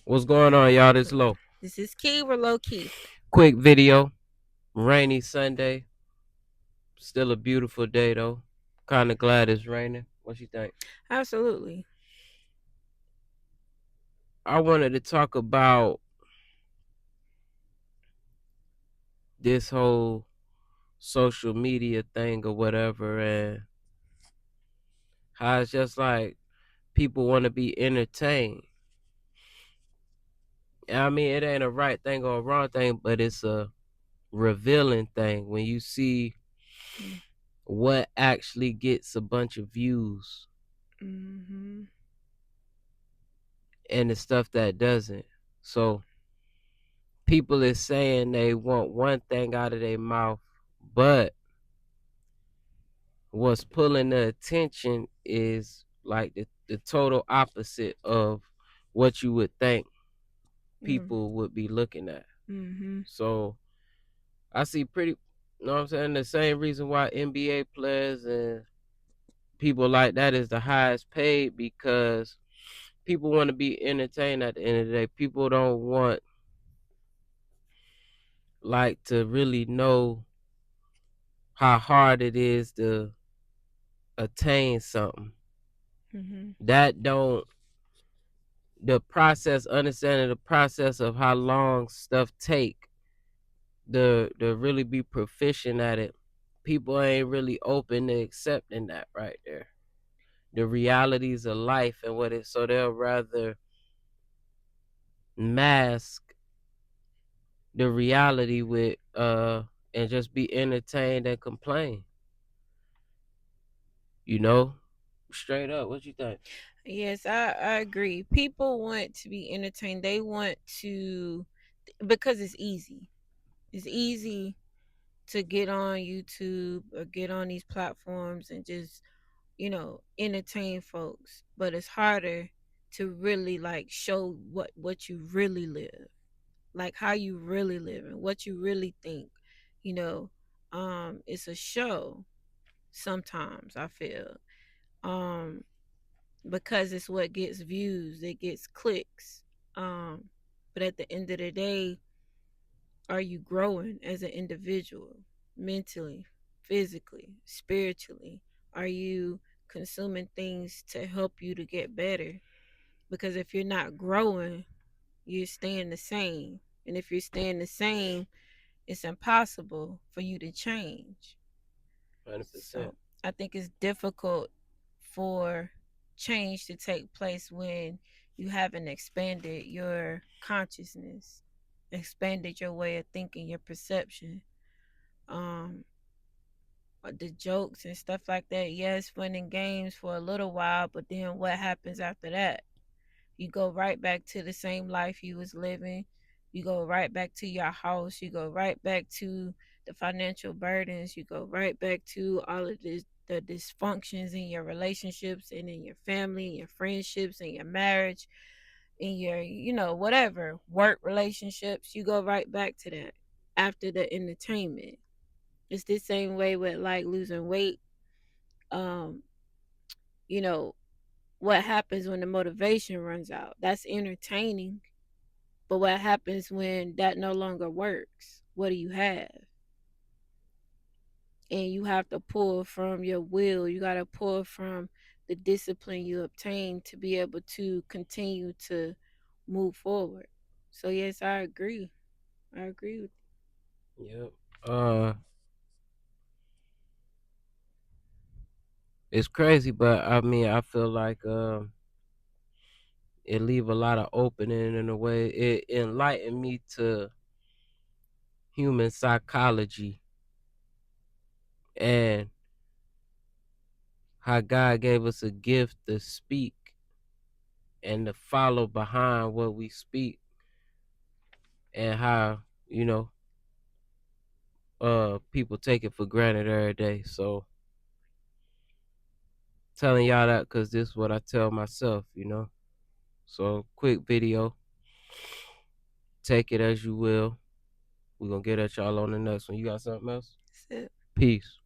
What's going on, y'all? This Lo. This is Key. We're Lo&Kee. Quick video. Rainy Sunday. Still a beautiful day though. Kind of glad it's raining. What you think? Absolutely. I wanted to talk about this whole social media thing or whatever, and how it's just like people want to be entertained. I mean, it ain't a right thing or a wrong thing, but it's a revealing thing when you see what actually gets a bunch of views Mm-hmm. and the stuff that doesn't. So people is saying they want one thing out of their mouth, but what's pulling the attention is like the total opposite of what you would think people would be looking at. Mm-hmm. So I see pretty, you know what I'm saying, the same reason why NBA players and people like that is the highest paid, because people want to be entertained at the end of the day. People don't want like to really know how hard it is to attain something. Mm-hmm. That don't the process, understanding the process of how long stuff take to really be proficient at it. People ain't really open to accepting that right there. The realities of life and what it, so they'll rather mask the reality with and just be entertained and complain. You know? Straight up, what you think? Yes, I agree. People want to be entertained. They want to, because it's easy. It's easy to get on YouTube or get on these platforms and just, entertain folks. But it's harder to really like show what you really live, like how you really live and what you really think. You know, it's a show sometimes, I feel. Um because it's what gets views, it gets clicks. Um but at the end of the day, are you growing as an individual, mentally, physically, spiritually? Are you consuming things to help you to get better? Because if you're not growing, you're staying the same. And if you're staying the same, it's impossible for you to change. 100%. So I think it's difficult for change to take place when you haven't expanded your consciousness, expanded your way of thinking, your perception. Um, the jokes and stuff like that, yes, fun and games for a little while, but then what happens after that? You go right back to the same life you was living. You go right back to your house. You go right back to the financial burdens. You go right back to all of this, the dysfunctions in your relationships and in your family, and your friendships and your marriage, in your, whatever, work relationships. You go right back to that after the entertainment. It's the same way with like losing weight. Um, you know, what happens when the motivation runs out? That's entertaining. But what happens when that no longer works? What do you have? And you have to pull from your will. You got to pull from the discipline you obtain to be able to continue to move forward. So yes, I agree. I agree with Yep. Uh it's crazy, but I mean, I feel like it leave a lot of opening in a way. It enlightened me to human psychology and how God gave us a gift to speak and to follow behind what we speak, and how, you know, people take it for granted every day. So telling y'all that because this is what I tell myself, you know. So quick video, take it as you will. We're gonna get at y'all on the next one. You got something else? it. Peace.